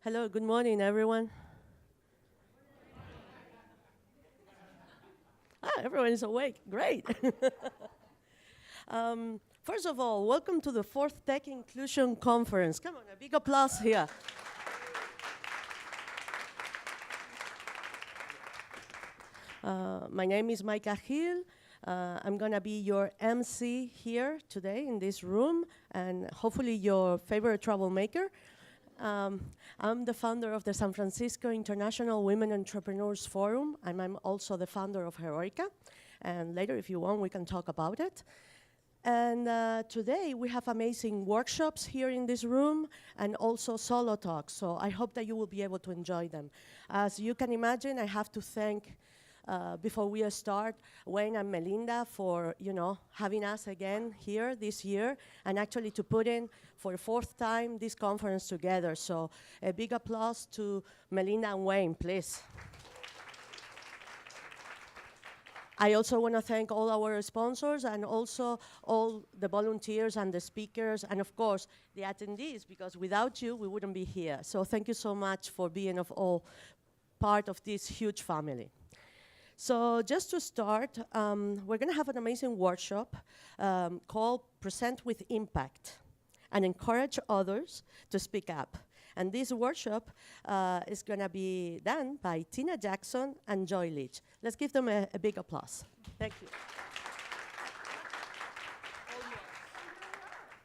Hello, good morning, everyone. Everyone is awake. Great. First of all, welcome to the fourth Tech Inclusion Conference. Come on, a big applause here. My name is Maika Hill. I'm going to be your MC here today in this room, and hopefully your favorite troublemaker. I'm the founder of the San Francisco International Women Entrepreneurs Forum, and I'm also the founder of Heroica. And later, if you want, we can talk about it. And today, we have amazing workshops here in this room and also solo talks. So I hope that you will be able to enjoy them. As you can imagine, I have to thank before we start, Wayne and Melinda for having us again here this year, and actually to put in for the fourth time this conference together. So a big applause to Melinda and Wayne, please. I also want to thank all our sponsors and also all the volunteers and the speakers and of course the attendees, because without you we wouldn't be here. So thank you so much for being all part of this huge family. So just to start, we're going to have an amazing workshop called Present with Impact and encourage others to speak up. And this workshop is going to be done by Tina Jackson and Joy Leach. Let's give them a big applause. Thank you.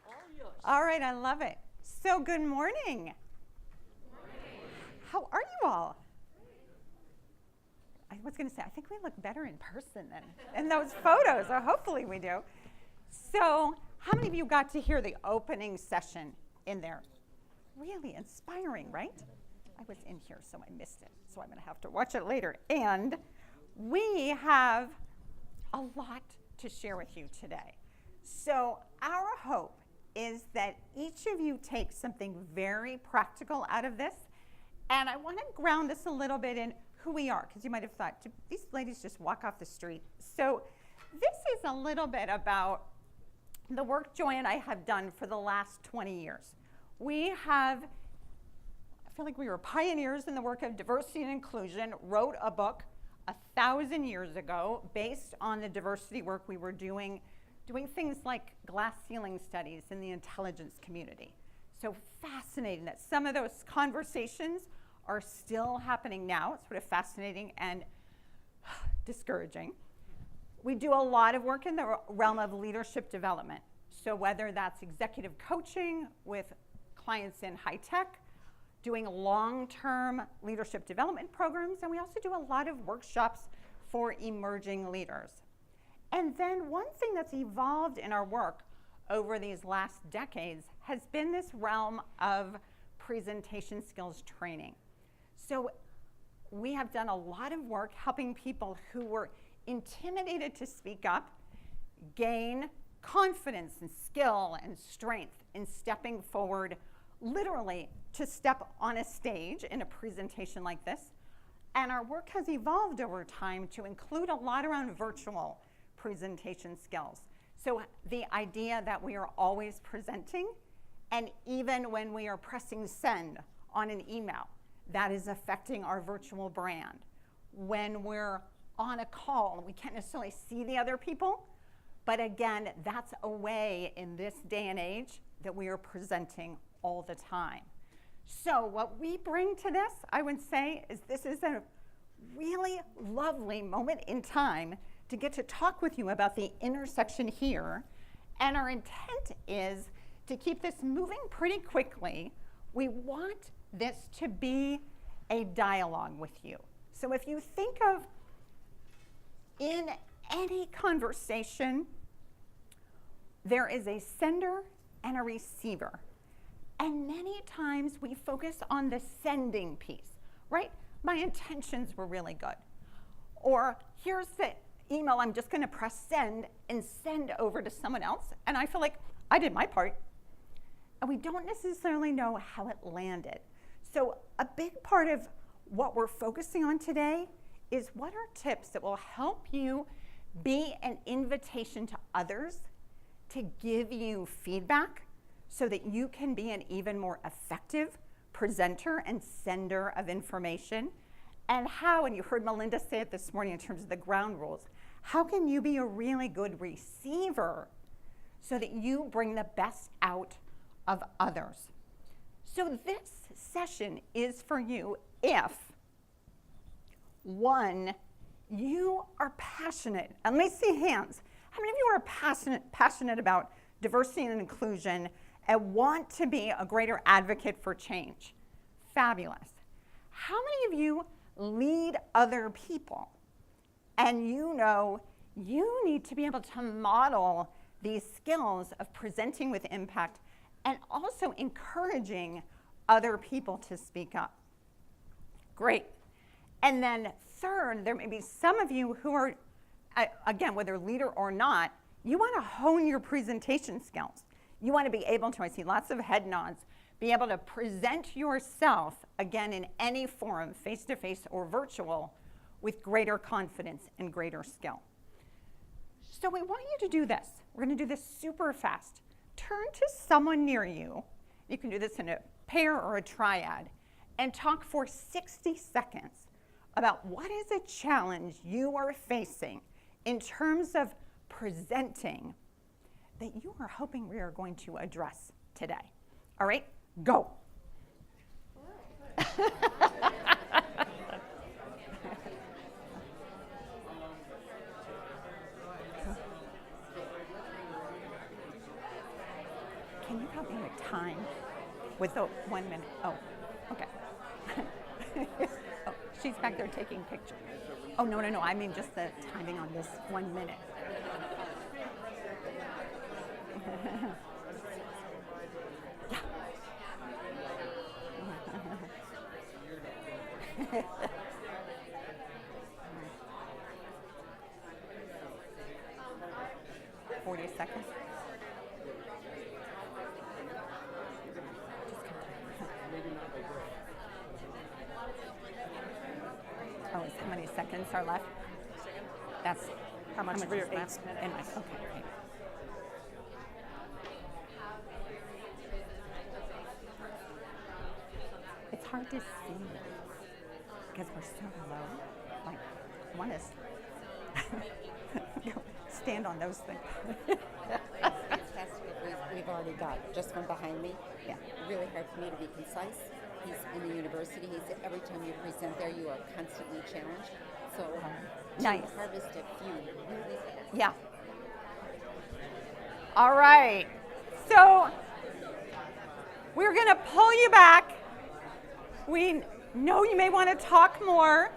All yours. All right, I love it. So good morning. How are you all? I was going to say, I think we look better in person than in those photos, or hopefully we do. So how many of you got to hear the opening session in there? Really inspiring, right? I was in here, so I missed it. So I'm going to have to watch it later. And we have a lot to share with you today. So our hope is that each of you takes something very practical out of this. And I want to ground us a little bit in who we are, because you might have thought, do these ladies just walk off the street? So this is a little bit about the work Joy and I have done for the last 20 years. We have, I feel like we were pioneers in the work of diversity and inclusion, wrote a book 1,000 years ago based on the diversity work we were doing things like glass ceiling studies in the intelligence community. So fascinating that some of those conversations are still happening now. It's sort of fascinating and discouraging. We do a lot of work in the realm of leadership development. So whether that's executive coaching with clients in high tech, doing long-term leadership development programs, and we also do a lot of workshops for emerging leaders. And then one thing that's evolved in our work over these last decades has been this realm of presentation skills training. So we have done a lot of work helping people who were intimidated to speak up gain confidence and skill and strength in stepping forward, literally to step on a stage in a presentation like this. And our work has evolved over time to include a lot around virtual presentation skills. So the idea that we are always presenting, and even when we are pressing send on an email, that is affecting our virtual brand. When we're on a call, we can't necessarily see the other people, but again, that's a way in this day and age that we are presenting all the time. So what we bring to this, I would say, is this is a really lovely moment in time to get to talk with you about the intersection here. And our intent is to keep this moving pretty quickly. We want this to be a dialogue with you. So if you think of in any conversation, there is a sender and a receiver. And many times we focus on the sending piece, right? My intentions were really good. Or here's the email, I'm just going to press send and send over to someone else. And I feel like I did my part. And we don't necessarily know how it landed. So a big part of what we're focusing on today is what are tips that will help you be an invitation to others to give you feedback so that you can be an even more effective presenter and sender of information, and how, and you heard Melinda say it this morning in terms of the ground rules, how can you be a really good receiver so that you bring the best out of others? So this session is for you if, one, you are passionate. And let me see hands. How many of you are passionate about diversity and inclusion and want to be a greater advocate for change? Fabulous. How many of you lead other people and you know you need to be able to model these skills of presenting with impact and also encouraging other people to speak up? Great. And then third, there may be some of you who are, again, whether leader or not, you want to hone your presentation skills. You want to be able to, I see lots of head nods, be able to present yourself, again, in any forum, face-to-face or virtual, with greater confidence and greater skill. So we want you to do this. We're going to do this super fast. Turn to someone near you. You can do this in a pair or a triad, and talk for 60 seconds about what is a challenge you are facing in terms of presenting that you are hoping we are going to address today. All right, go. Can you help me with time with the 1 minute? Oh, okay. Oh, she's back there taking pictures. Oh, no, I mean just the timing on this 1 minute. Yeah. 40 seconds. Oh, how many seconds are left? That's How much for your is left? 8 minutes? And okay, great. It's hard to see because we're so low. Like, one is stand on those things. Fantastic. We've already got just one behind me. Yeah. Really hard for me to be concise. He's in the university. He said every time you present there, you are constantly challenged. So Nice. to harvest a few really fast. Yeah. All right. So we're going to pull you back. We know you may want to talk more.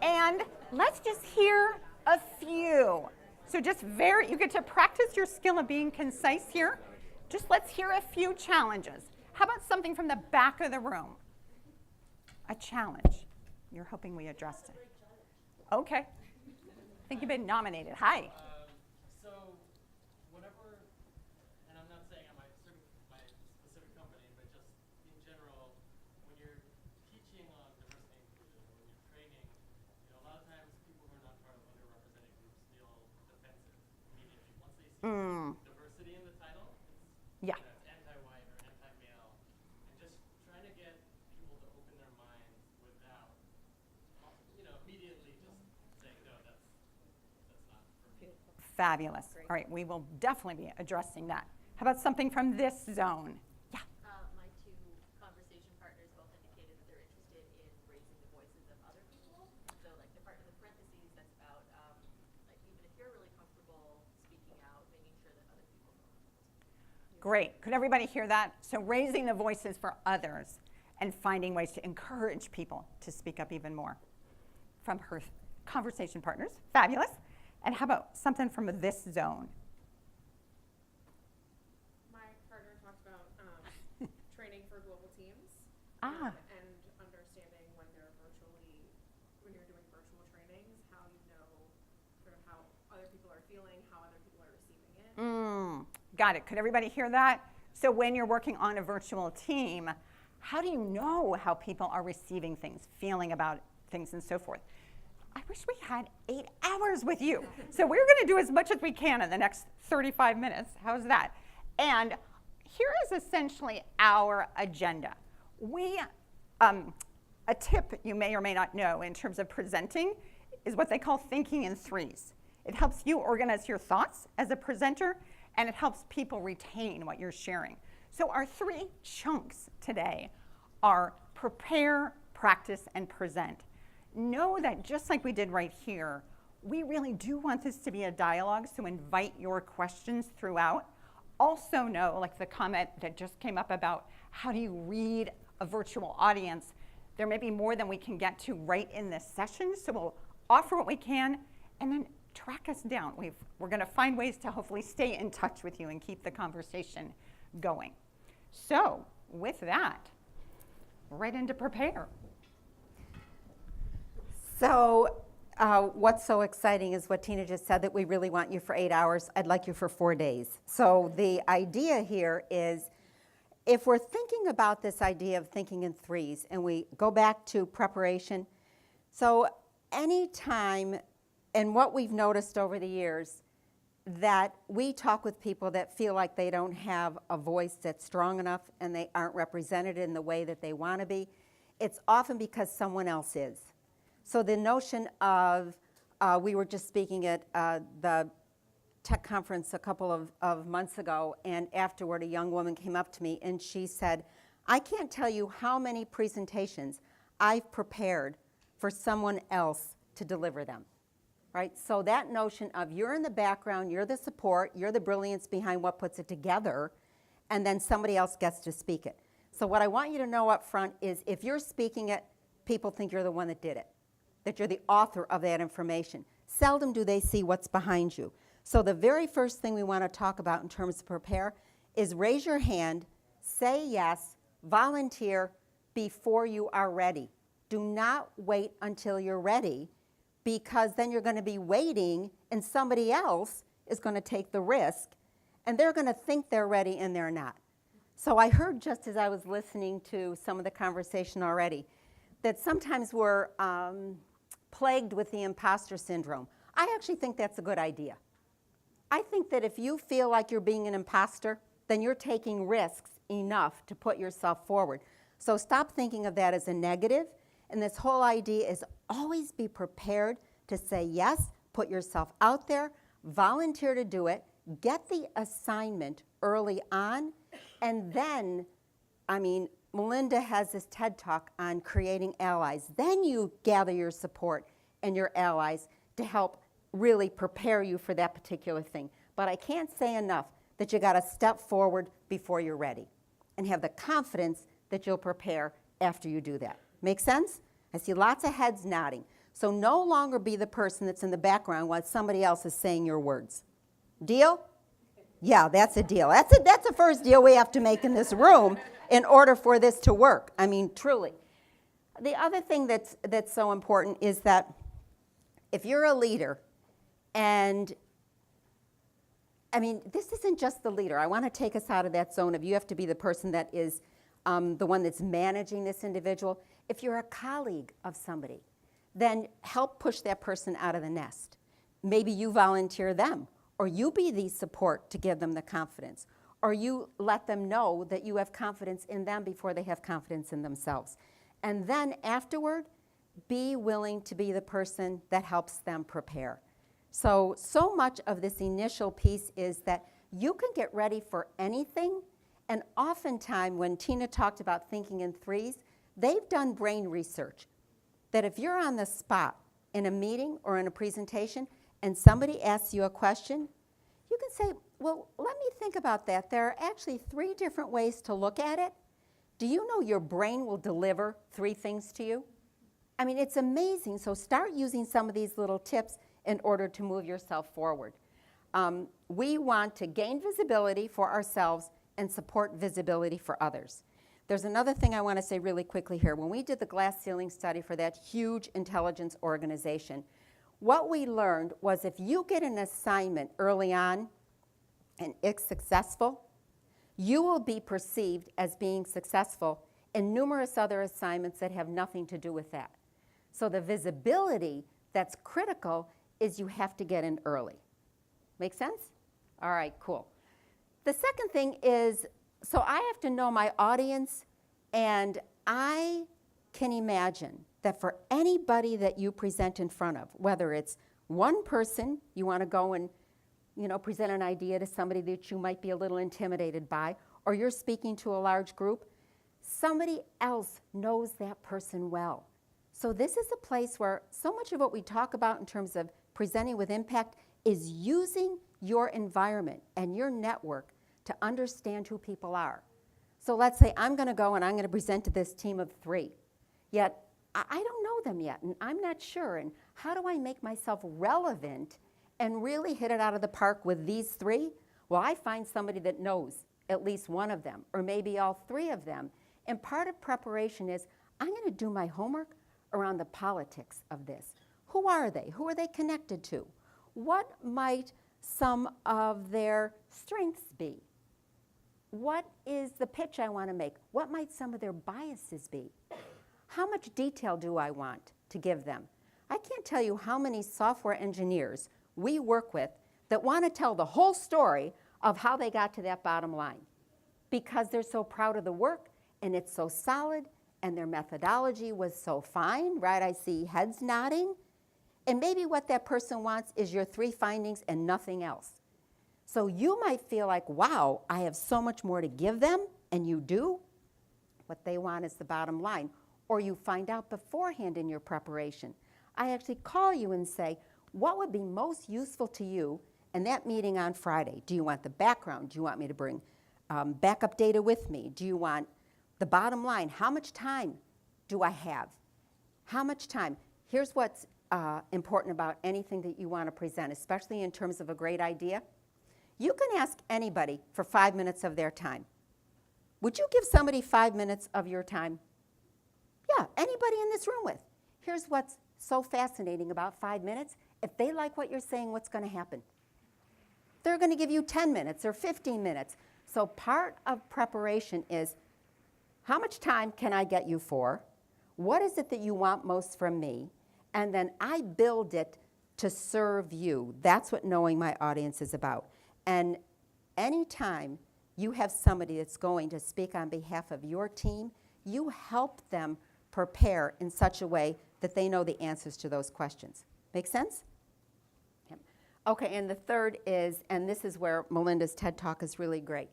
And let's just hear a few. So just you get to practice your skill of being concise here. Just let's hear a few challenges. How about something from the back of the room? A challenge. You're hoping we addressed it. Okay. I think you've been nominated. Hi. So whenever, and I'm not saying my specific company, but just in general, when you're teaching on diversity and inclusion, when you're training, a lot of times people who are not part of underrepresented groups feel defensive immediately. Once they see diversity in the title, Yeah. it's anti-white or anti-male, and just trying to get people to open their minds without, immediately just saying, no, that's not for me. Fabulous. All right, we will definitely be addressing that. How about something from this zone? Yeah. My two conversation partners both indicated that they're interested in raising the voices of other people. So like the part in the parentheses that's about like even if you're really comfortable speaking out, making sure that other people feel comfortable. Great. Could everybody hear that? So raising the voices for others and finding ways to encourage people to speak up even more from her conversation partners. Fabulous. And how about something from this zone? My partner talked about training for global teams Ah. and understanding when you're doing virtual trainings, how you know sort of how other people are feeling, how other people are receiving it. Got it. Could everybody hear that? So when you're working on a virtual team, how do you know how people are receiving things, feeling about things, and so forth? I wish we had 8 hours with you. So we're going to do as much as we can in the next 35 minutes. How's that? And here is essentially our agenda. A tip you may or may not know in terms of presenting is what they call thinking in threes. It helps you organize your thoughts as a presenter, and it helps people retain what you're sharing. So our 3 chunks today are prepare, practice, and present. Know that just like we did right here, we really do want this to be a dialogue, so invite your questions throughout. Also know, like the comment that just came up about how do you read a virtual audience, there may be more than we can get to right in this session, so we'll offer what we can and then track us down. We're going to find ways to hopefully stay in touch with you and keep the conversation going. So with that, right into prepare. So what's so exciting is what Tina just said, that we really want you for 8 hours. I'd like you for 4 days. So the idea here is, if we're thinking about this idea of thinking in threes, and we go back to preparation, so anytime, and what we've noticed over the years, that we talk with people that feel like they don't have a voice that's strong enough and they aren't represented in the way that they want to be, it's often because someone else is. So the notion of, we were just speaking at the tech conference a couple of months ago, and afterward a young woman came up to me and she said, I can't tell you how many presentations I've prepared for someone else to deliver them, right? So that notion of you're in the background, you're the support, you're the brilliance behind what puts it together, and then somebody else gets to speak it. So what I want you to know up front is, if you're speaking it, people think you're the one that did it, that you're the author of that information. Seldom do they see what's behind you. So the very first thing we want to talk about in terms of prepare is raise your hand, say yes, volunteer before you are ready. Do not wait until you're ready, because then you're going to be waiting and somebody else is going to take the risk and they're going to think they're ready and they're not. So I heard, just as I was listening to some of the conversation already, that sometimes we're plagued with the imposter syndrome. I actually think that's a good idea. I think that if you feel like you're being an imposter, then you're taking risks enough to put yourself forward. So stop thinking of that as a negative. And this whole idea is always be prepared to say yes, put yourself out there, volunteer to do it, get the assignment early on, and then, Melinda has this TED Talk on creating allies. Then you gather your support and your allies to help really prepare you for that particular thing. But I can't say enough that you got to step forward before you're ready and have the confidence that you'll prepare after you do that. Make sense? I see lots of heads nodding. So no longer be the person that's in the background while somebody else is saying your words. Deal? Yeah, that's a deal. That's a first deal we have to make in this room in order for this to work. Truly. The other thing that's so important is that if you're a leader, and this isn't just the leader. I want to take us out of that zone of you have to be the person that is the one that's managing this individual. If you're a colleague of somebody, then help push that person out of the nest. Maybe you volunteer them, or you be the support to give them the confidence, or you let them know that you have confidence in them before they have confidence in themselves. And then afterward, be willing to be the person that helps them prepare. So much of this initial piece is that you can get ready for anything. And oftentimes, when Tina talked about thinking in threes, they've done brain research that if you're on the spot in a meeting or in a presentation and somebody asks you a question, you can say, well, let me think about that. There are actually 3 different ways to look at it. Do you know your brain will deliver 3 things to you? It's amazing. So start using some of these little tips in order to move yourself forward. We want to gain visibility for ourselves and support visibility for others. There's another thing I want to say really quickly here. When we did the glass ceiling study for that huge intelligence organization, what we learned was if you get an assignment early on and it's successful, you will be perceived as being successful in numerous other assignments that have nothing to do with that. So the visibility that's critical is you have to get in early. Make sense? All right, cool. The second thing is, so I have to know my audience, and I can imagine that for anybody that you present in front of, whether it's one person, you want to go and present an idea to somebody that you might be a little intimidated by, or you're speaking to a large group, somebody else knows that person well. So this is a place where so much of what we talk about in terms of presenting with impact is using your environment and your network to understand who people are. So let's say I'm going to go and I'm going to present to this team of 3, yet I don't know them yet, and I'm not sure, and how do I make myself relevant and really hit it out of the park with these 3? Well, I find somebody that knows at least one of them, or maybe all 3 of them, and part of preparation is I'm going to do my homework around the politics of this. Who are they? Who are they connected to? What might some of their strengths be? What is the pitch I want to make? What might some of their biases be? How much detail do I want to give them? I can't tell you how many software engineers we work with that want to tell the whole story of how they got to that bottom line because they're so proud of the work and it's so solid and their methodology was so fine, right? I see heads nodding. And maybe what that person wants is your 3 findings and nothing else. So you might feel like, wow, I have so much more to give them, and you do. What they want is the bottom line. Or you find out beforehand in your preparation. I actually call you and say, what would be most useful to you in that meeting on Friday? Do you want the background? Do you want me to bring backup data with me? Do you want the bottom line? How much time do I have? How much time? Here's what's important about anything that you want to present, especially in terms of a great idea. You can ask anybody for 5 minutes of their time. Would you give somebody 5 minutes of your time? Yeah, anybody in this room with. Here's what's so fascinating about 5 minutes. If they like what you're saying, what's going to happen? They're going to give you 10 minutes or 15 minutes. So part of preparation is, how much time can I get you for? What is it that you want most from me? And then I build it to serve you. That's what knowing my audience is about. And anytime you have somebody that's going to speak on behalf of your team, you help them prepare in such a way that they know the answers to those questions. Make sense? Okay, and the third is, and this is where Melinda's TED Talk is really great.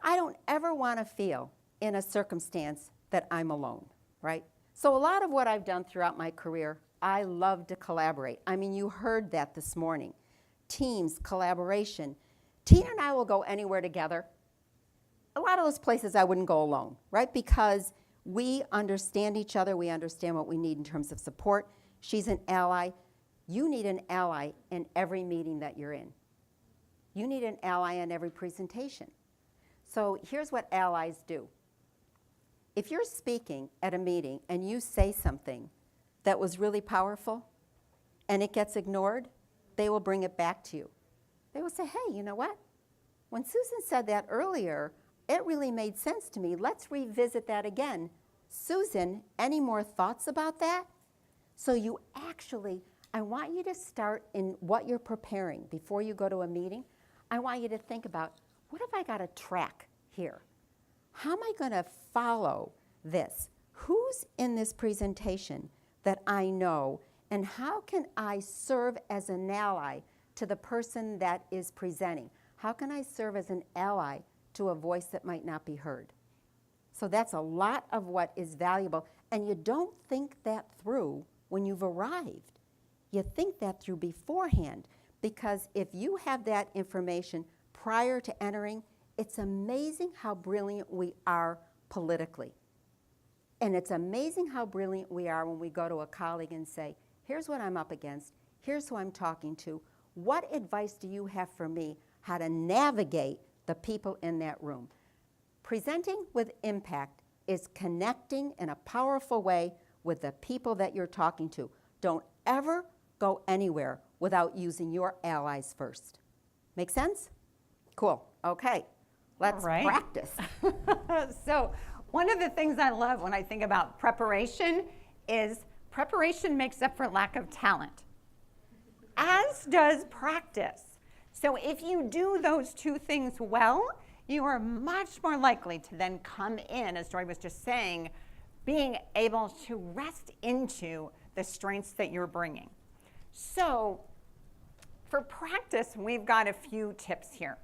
I don't ever want to feel in a circumstance that I'm alone, right? So a lot of what I've done throughout my career, I love to collaborate. I mean, you heard that this morning. Teams, collaboration. Tina and I will go anywhere together. A lot of those places I wouldn't go alone, right? Because we understand each other. We understand what we need in terms of support. She's an ally. You need an ally in every meeting that you're in. You need an ally in every presentation. So here's what allies do. If you're speaking at a meeting and you say something that was really powerful and it gets ignored, they will bring it back to you. They will say, hey, you know what? When Susan said that earlier, it really made sense to me. Let's revisit that again. Susan, any more thoughts about that? So you actually, I want you to start in what you're preparing before you go to a meeting. I want you to think about, what have I got a track here? How am I going to follow this? Who's in this presentation that I know, and how can I serve as an ally to the person that is presenting? How can I serve as an ally to a voice that might not be heard? So that's a lot of what is valuable, and you don't think that through when you've arrived. You think that through beforehand, because if you have that information prior to entering, it's amazing how brilliant we are politically. And it's amazing how brilliant we are when we go to a colleague and say, here's what I'm up against, here's who I'm talking to, what advice do you have for me how to navigate the people in that room? Presenting with impact is connecting in a powerful way with the people that you're talking to. Don't ever go anywhere without using your allies first. Make sense? Cool. Okay. Let's practice. So one of the things I love when I think about preparation is preparation makes up for lack of talent, as does practice. So if you do those two things well, you are much more likely to then come in, as Joy was just saying, being able to rest into the strengths that you're bringing. So for practice, we've got a few tips here.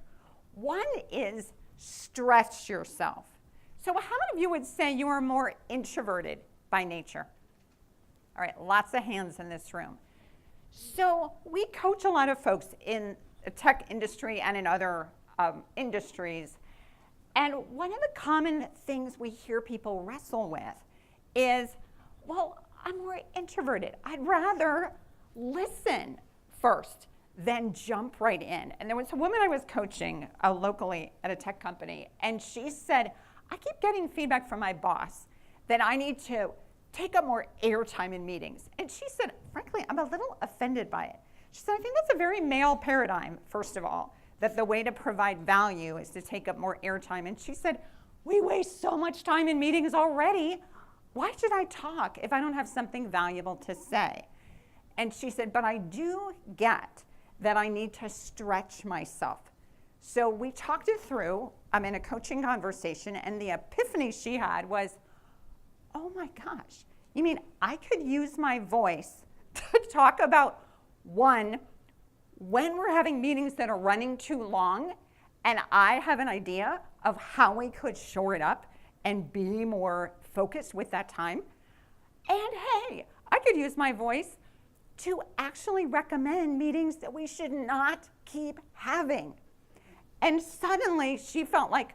One is stretch yourself. So how many of you would say you are more introverted by nature? All right, lots of hands in this room. So we coach a lot of folks in the tech industry and in other industries. And one of the common things we hear people wrestle with is, well, I'm more introverted. I'd rather listen first than jump right in. And there was a woman I was coaching locally at a tech company, and she said, I keep getting feedback from my boss that I need to take up more airtime in meetings. And she said, frankly, I'm a little offended by it. She said, I think that's a very male paradigm, first of all, that the way to provide value is to take up more airtime. And she said, we waste so much time in meetings already. Why should I talk if I don't have something valuable to say? And she said, but I do get that I need to stretch myself. So we talked it through. I'm in a coaching conversation, and the epiphany she had was, oh my gosh, you mean I could use my voice to talk about, one, when we're having meetings that are running too long, and I have an idea of how we could shore it up and be more focused with that time. And hey, I could use my voice to actually recommend meetings that we should not keep having. And suddenly she felt like,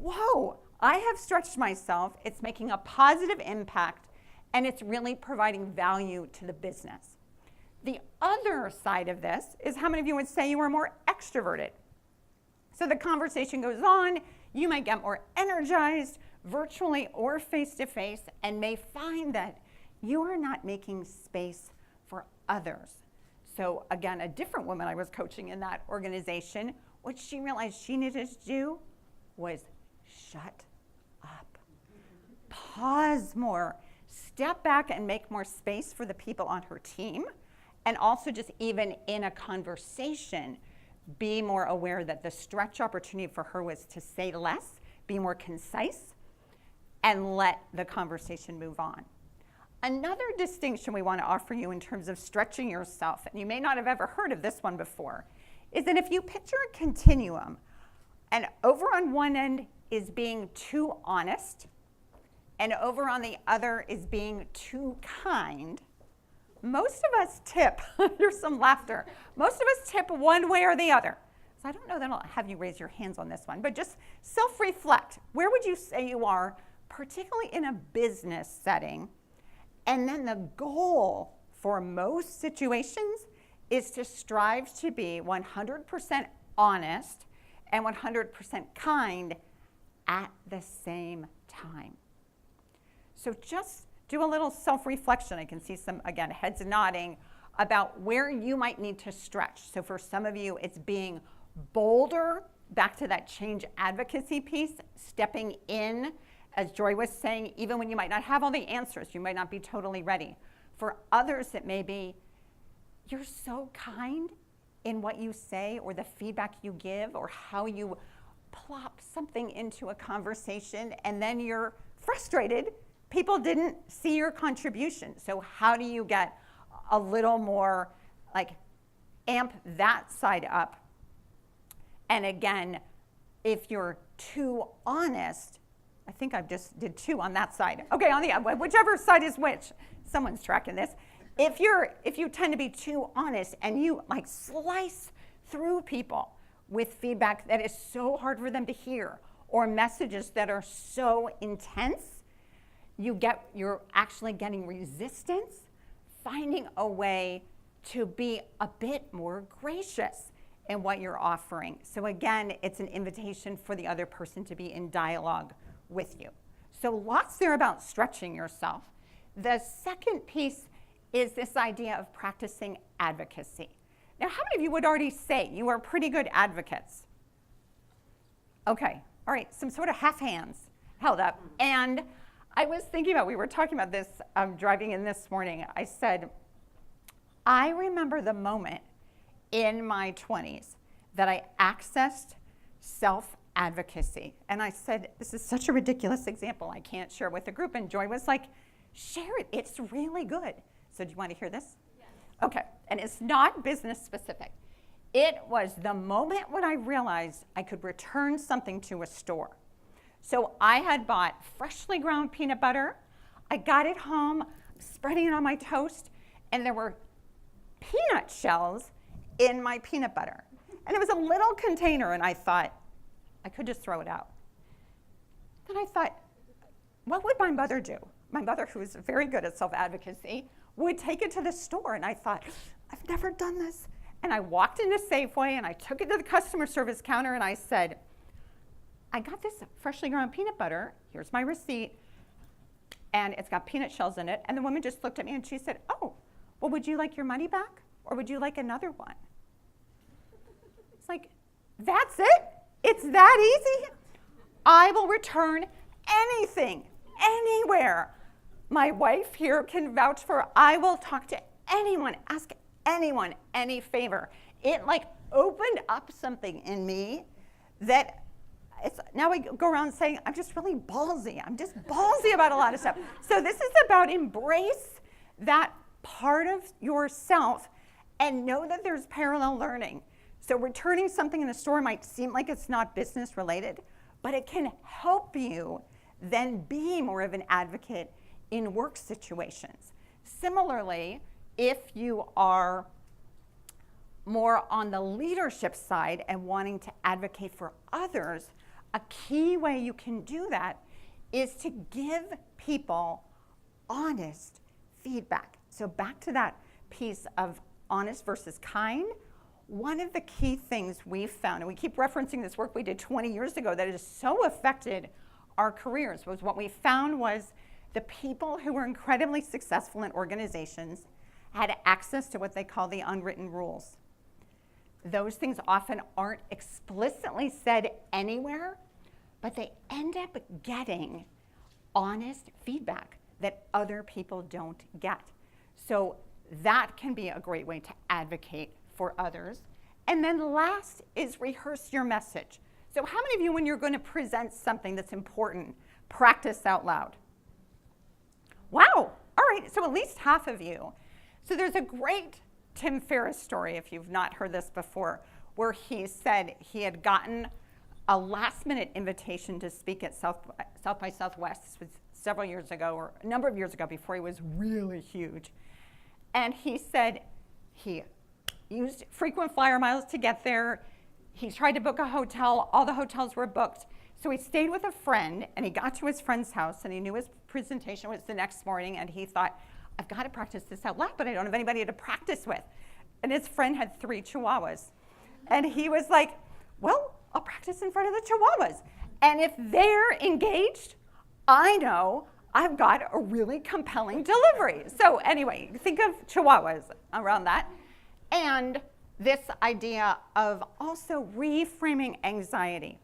whoa, I have stretched myself. It's making a positive impact, and it's really providing value to the business. The other side of this is how many of you would say you are more extroverted? So the conversation goes on. You might get more energized virtually or face-to-face, and may find that you are not making space for others. So again, a different woman I was coaching in that organization, what she realized she needed to do was shut up. Pause more. Step back and make more space for the people on her team. And also just even in a conversation, be more aware that the stretch opportunity for her was to say less, be more concise, and let the conversation move on. Another distinction we want to offer you in terms of stretching yourself, and you may not have ever heard of this one before, is that if you picture a continuum, and over on one end is being too honest, and over on the other is being too kind, most of us tip, there's some laughter, most of us tip one way or the other. So I don't know that I'll have you raise your hands on this one, but just self-reflect. Where would you say you are, particularly in a business setting? And then the goal for most situations is to strive to be 100% honest and 100% kind at the same time. So just do a little self-reflection. I can see some, again, heads nodding about where you might need to stretch. So for some of you, it's being bolder, back to that change advocacy piece, stepping in, as Joy was saying, even when you might not have all the answers, you might not be totally ready. For others, it may be, you're so kind in what you say or the feedback you give or how you plop something into a conversation, and then you're frustrated. People didn't see your contribution. So how do you get a little more, like, amp that side up? And again, if you're too honest, I think I just did two on that side. Okay, on the other, whichever side is which, someone's tracking this. If you tend to be too honest and you like slice through people with feedback that is so hard for them to hear, or messages that are so intense, you're actually getting resistance, finding a way to be a bit more gracious in what you're offering. So again, it's an invitation for the other person to be in dialogue with you. So lots there about stretching yourself. The second piece is this idea of practicing advocacy. Now, how many of you would already say you are pretty good advocates? Okay, all right, some sort of half hands held up. And I was thinking about, we were talking about this driving in this morning. I said, I remember the moment in my 20s that I accessed advocacy. And I said, this is such a ridiculous example. I can't share it with the group. And Joy was like, share it. It's really good. So do you want to hear this? Yes. Okay. And it's not business specific. It was the moment when I realized I could return something to a store. So I had bought freshly ground peanut butter. I got it home, spreading it on my toast, and there were peanut shells in my peanut butter. And it was a little container, and I thought, I could just throw it out. Then I thought, what would my mother do? My mother, who is very good at self-advocacy, would take it to the store. And I thought, I've never done this. And I walked into Safeway, and I took it to the customer service counter, and I said, I got this freshly ground peanut butter. Here's my receipt. And it's got peanut shells in it. And the woman just looked at me, and she said, oh, well, would you like your money back? Or would you like another one? It's like, that's it? It's that easy? I will return anything, anywhere. My wife here can vouch for, I will talk to anyone, ask anyone any favor. It like opened up something in me that now I go around saying, I'm just really ballsy. I'm just ballsy about a lot of stuff. So this is about embrace that part of yourself and know that there's parallel learning. So returning something in the store might seem like it's not business related, but it can help you then be more of an advocate in work situations. Similarly, if you are more on the leadership side and wanting to advocate for others, a key way you can do that is to give people honest feedback. So back to that piece of honest versus kind. One of the key things we've found, and we keep referencing this work we did 20 years ago that has so affected our careers, was what we found was the people who were incredibly successful in organizations had access to what they call the unwritten rules. Those things often aren't explicitly said anywhere, but they end up getting honest feedback that other people don't get. So that can be a great way to advocate for others. And then last is rehearse your message. So how many of you, when you're going to present something that's important, practice out loud? Wow, all right, so at least half of you. So there's a great Tim Ferriss story, if you've not heard this before, where he said he had gotten a last-minute invitation to speak at South by Southwest. This was several years ago, or a number of years ago, before he was really huge. And he said he used frequent flyer miles to get there. He tried to book a hotel. All the hotels were booked. So he stayed with a friend, and he got to his friend's house, and he knew his presentation was the next morning, and he thought, I've got to practice this out loud, but I don't have anybody to practice with. And his friend had 3 chihuahuas. And he was like, well, I'll practice in front of the chihuahuas. And if they're engaged, I know I've got a really compelling delivery. So anyway, think of chihuahuas around that. And this idea of also reframing anxiety,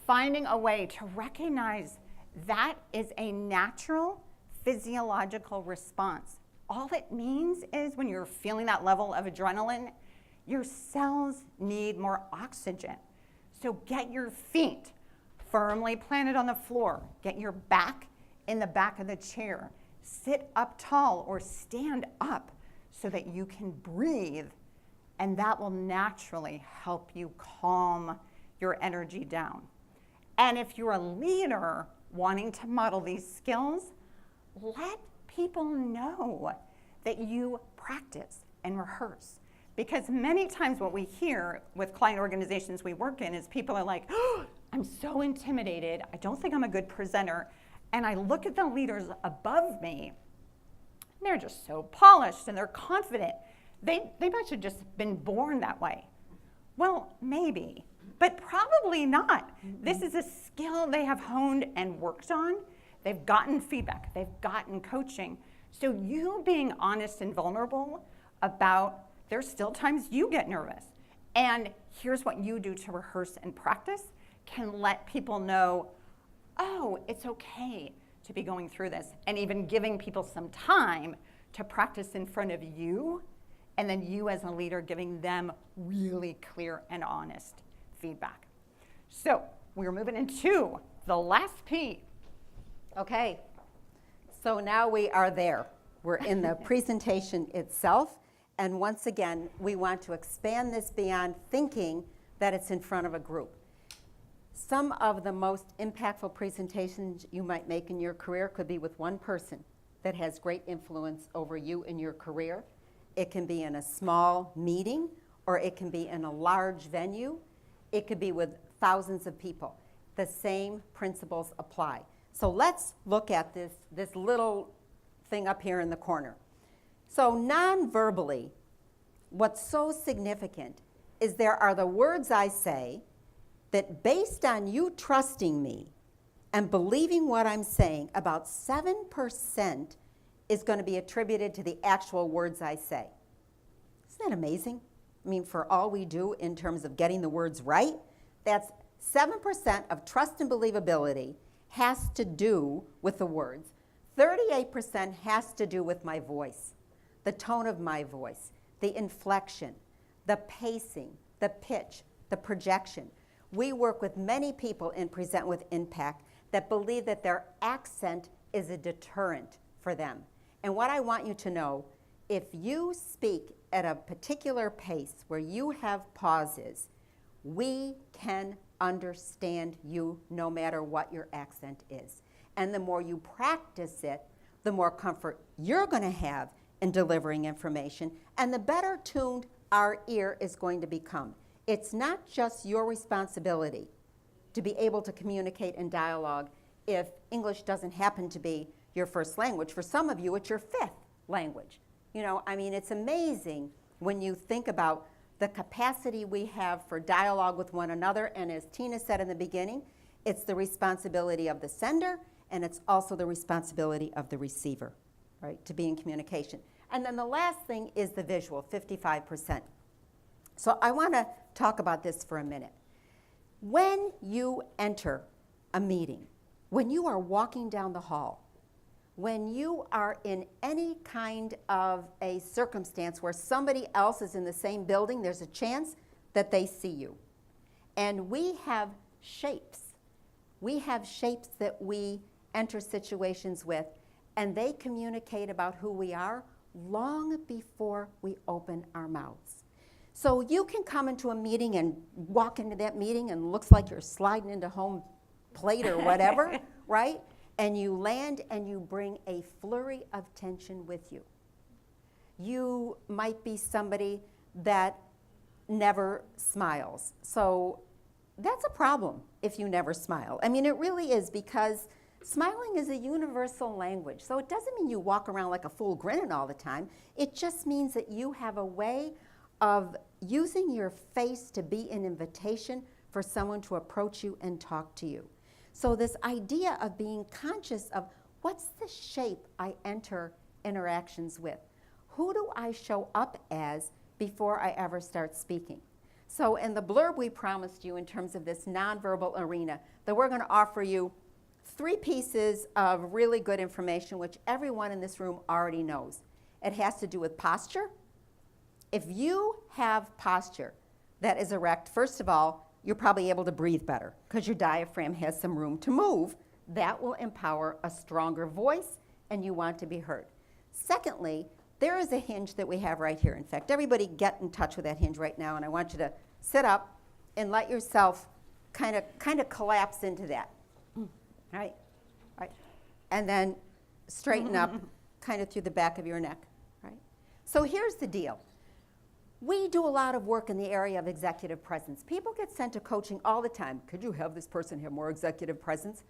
finding a way to recognize that is a natural physiological response. All it means is when you're feeling that level of adrenaline, your cells need more oxygen. So get your feet firmly planted on the floor. Get your back in the back of the chair. Sit up tall or stand up so that you can breathe, and that will naturally help you calm your energy down. And if you're a leader wanting to model these skills, let people know that you practice and rehearse. Because many times what we hear with client organizations we work in is people are like, oh, I'm so intimidated, I don't think I'm a good presenter. And I look at the leaders above me, and they're just so polished and they're confident. They must have just been born that way. Well, maybe, but probably not. This is a skill they have honed and worked on. They've gotten feedback, they've gotten coaching. So you being honest and vulnerable about there's still times you get nervous. And here's what you do to rehearse and practice can let people know, oh, it's okay to be going through this. And even giving people some time to practice in front of you, and then you as a leader giving them really clear and honest feedback. So we're moving into the last P. Okay, so now we are there. We're in the presentation itself, and once again, we want to expand this beyond thinking that it's in front of a group. Some of the most impactful presentations you might make in your career could be with one person that has great influence over you in your career. It can be in a small meeting, or it can be in a large venue. It could be with thousands of people. The same principles apply. So let's look at this little thing up here in the corner. So non-verbally, what's so significant is there are the words I say that, based on you trusting me and believing what I'm saying, about 7% is going to be attributed to the actual words I say. Isn't that amazing? I mean, for all we do in terms of getting the words right, that's 7% of trust and believability has to do with the words. 38% has to do with my voice, the tone of my voice, the inflection, the pacing, the pitch, the projection. We work with many people in Present with Impact that believe that their accent is a deterrent for them. And what I want you to know, if you speak at a particular pace where you have pauses, we can understand you no matter what your accent is. And the more you practice it, the more comfort you're going to have in delivering information, and the better tuned our ear is going to become. It's not just your responsibility to be able to communicate in dialogue if English doesn't happen to be your first language. For some of you, it's your fifth language. You know, I mean, it's amazing when you think about the capacity we have for dialogue with one another, and as Tina said in the beginning, it's the responsibility of the sender, and it's also the responsibility of the receiver, right, to be in communication. And then the last thing is the visual, 55%. So I want to talk about this for a minute. When you enter a meeting, when you are walking down the hall, when you are in any kind of a circumstance where somebody else is in the same building, there's a chance that they see you. And we have shapes. We have shapes that we enter situations with, and they communicate about who we are long before we open our mouths. So you can come into a meeting and walk into that meeting and looks like you're sliding into home plate or whatever, right? And you land and you bring a flurry of tension with you. You might be somebody that never smiles. So that's a problem if you never smile. I mean, it really is, because smiling is a universal language. So it doesn't mean you walk around like a fool grinning all the time. It just means that you have a way of using your face to be an invitation for someone to approach you and talk to you. So this idea of being conscious of what's the shape I enter interactions with? Who do I show up as before I ever start speaking? So in the blurb we promised you in terms of this nonverbal arena, that we're going to offer you 3 pieces of really good information which everyone in this room already knows. It has to do with posture. If you have posture that is erect, first of all, you're probably able to breathe better because your diaphragm has some room to move. That will empower a stronger voice, and you want to be heard. Secondly, there is a hinge that we have right here. In fact, everybody get in touch with that hinge right now, and I want you to sit up and let yourself kind of collapse into that. Right? Right. And then straighten up kind of through the back of your neck. Right? So here's the deal. We do a lot of work in the area of executive presence. People get sent to coaching all the time. Could you have this person have more executive presence?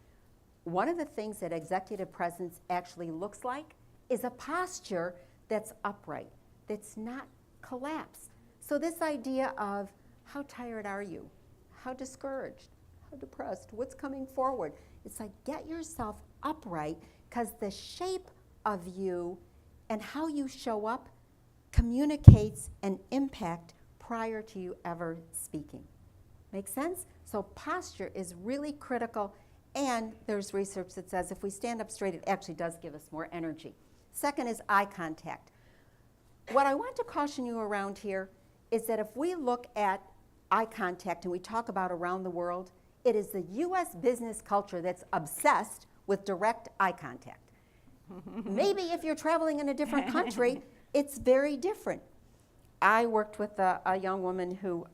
One of the things that executive presence actually looks like is a posture that's upright, that's not collapsed. So this idea of how tired are you? How discouraged? How depressed? What's coming forward? It's like get yourself upright, because the shape of you and how you show up communicates an impact prior to you ever speaking. Make sense? So posture is really critical, and there's research that says if we stand up straight, it actually does give us more energy. Second is eye contact. What I want to caution you around here is that if we look at eye contact and we talk about around the world, It is the US business culture that's obsessed with direct eye contact. Maybe if you're traveling in a different country, it's very different. I worked with a young woman who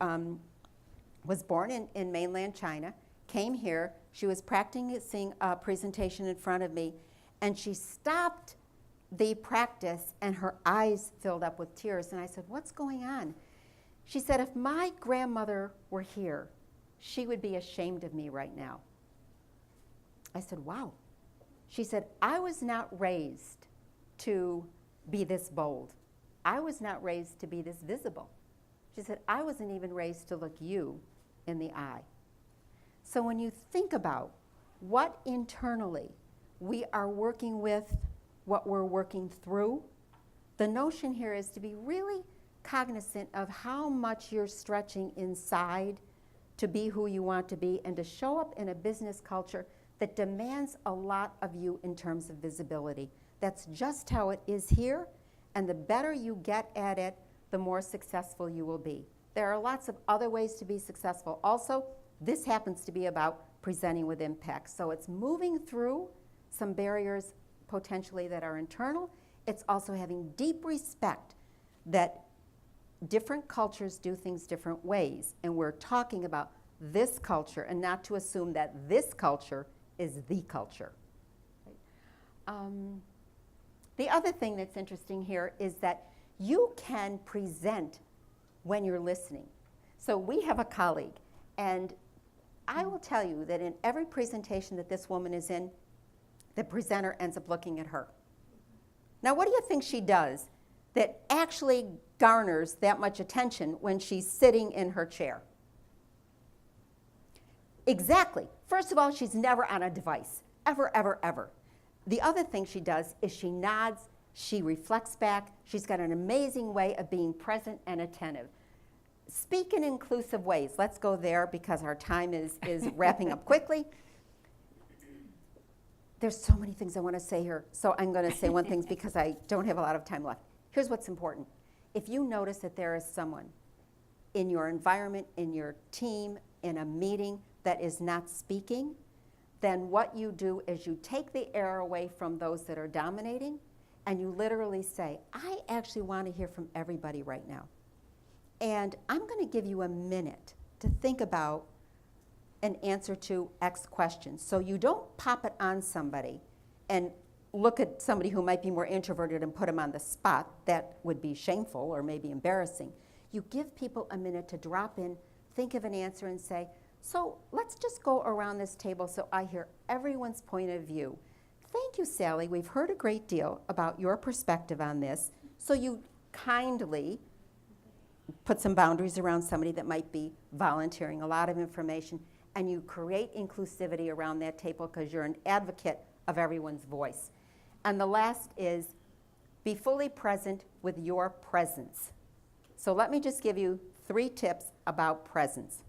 was born in mainland China, came here. She was practicing a presentation in front of me, and she stopped the practice, and her eyes filled up with tears. And I said, "What's going on?" She said, "If my grandmother were here, she would be ashamed of me right now." I said, "Wow." She said, "I was not raised to be this bold. I was not raised to be this visible." She said, "I wasn't even raised to look you in the eye." So when you think about what internally we are working with, what we're working through, the notion here is to be really cognizant of how much you're stretching inside to be who you want to be and to show up in a business culture that demands a lot of you in terms of visibility. That's just how it is here, and the better you get at it, the more successful you will be. There are lots of other ways to be successful. Also, this happens to be about presenting with impact. So it's moving through some barriers potentially that are internal. It's also having deep respect that different cultures do things different ways. And we're talking about this culture and not to assume that this culture is the culture. The other thing that's interesting here is that you can present when you're listening. So we have a colleague, and I will tell you that in every presentation that this woman is in, the presenter ends up looking at her. Now, what do you think she does that actually garners that much attention when she's sitting in her chair? Exactly. First of all, she's never on a device, ever, ever, ever. The other thing she does is she nods, she reflects back. She's got an amazing way of being present and attentive. Speak in inclusive ways. Let's go there because our time is wrapping up quickly. There's so many things I want to say here, so I'm going to say one thing because I don't have a lot of time left. Here's what's important. If you notice that there is someone in your environment, in your team, in a meeting that is not speaking, then what you do is you take the air away from those that are dominating, and you literally say, "I actually want to hear from everybody right now. And I'm going to give you a minute to think about an answer to X question." So you don't pop it on somebody and look at somebody who might be more introverted and put them on the spot. That would be shameful or maybe embarrassing. You give people a minute to drop in, think of an answer, and say, "So let's just go around this table so I hear everyone's point of view. Thank you, Sally. We've heard a great deal about your perspective on this." So you kindly put some boundaries around somebody that might be volunteering a lot of information, and you create inclusivity around that table because you're an advocate of everyone's voice. And the last is be fully present with your presence. So let me just give you 3 tips about presence.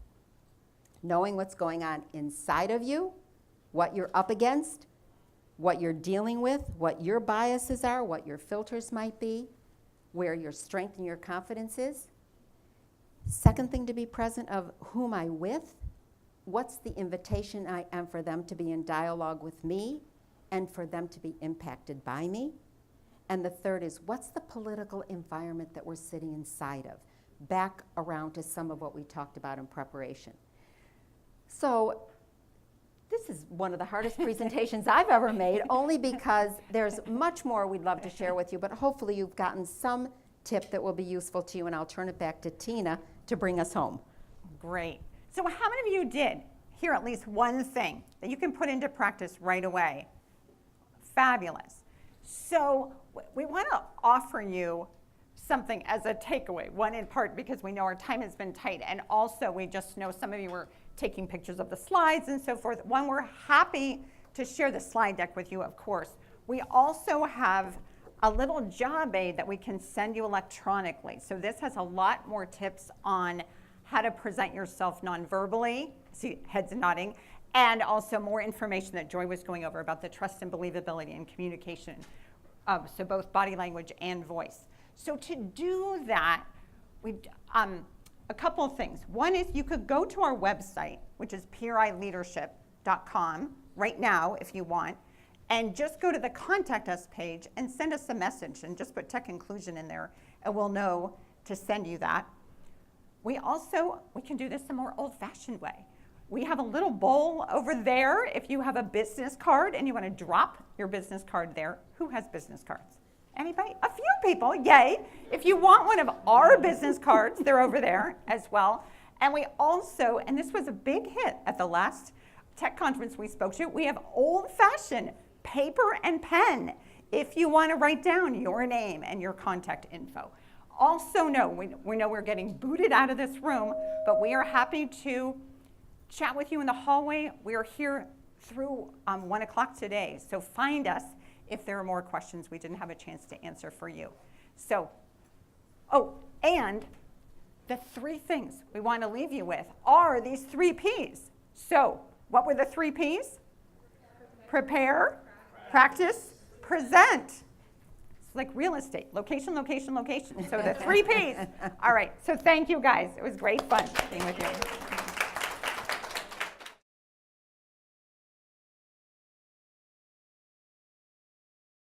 Knowing what's going on inside of you, what you're up against, what you're dealing with, what your biases are, what your filters might be, where your strength and your confidence is. Second thing to be present of who am I with, what's the invitation I am for them to be in dialogue with me and for them to be impacted by me. And the third is what's the political environment that we're sitting inside of, back around to some of what we talked about in preparation. So this is one of the hardest presentations I've ever made, only because there's much more we'd love to share with you, but hopefully you've gotten some tip that will be useful to you, and I'll turn it back to Tina to bring us home. Great. So how many of you did hear at least one thing that you can put into practice right away? Fabulous. So we want to offer you something as a takeaway, one in part because we know our time has been tight, and also we just know some of you were taking pictures of the slides and so forth. One, we're happy to share the slide deck with you, of course. We also have a little job aid that we can send you electronically. So this has a lot more tips on how to present yourself non-verbally, see heads nodding, and also more information that Joy was going over about the trust and believability and communication, so both body language and voice. So to do that, a couple of things. One is you could go to our website, which is prileadership.com right now if you want, and just go to the Contact Us page and send us a message and just put Tech Inclusion in there, and we'll know to send you that. We can do this a more old-fashioned way. We have a little bowl over there if you have a business card and you want to drop your business card there. Who has business cards? Anybody? A few people, yay. If you want one of our business cards, they're over there as well. And we also, and this was a big hit at the last tech conference we spoke to, we have old-fashioned paper and pen if you want to write down your name and your contact info. Also know, we know we're getting booted out of this room, but we are happy to chat with you in the hallway. We are here through 1 o'clock today, so find us if there are more questions we didn't have a chance to answer for you. So, and the 3 things we want to leave you with are these 3 Ps. So, what were the 3 Ps? Prepare, practice, present. It's like real estate, location, location, location. So the 3 Ps. All right, so thank you guys. It was great fun being with you.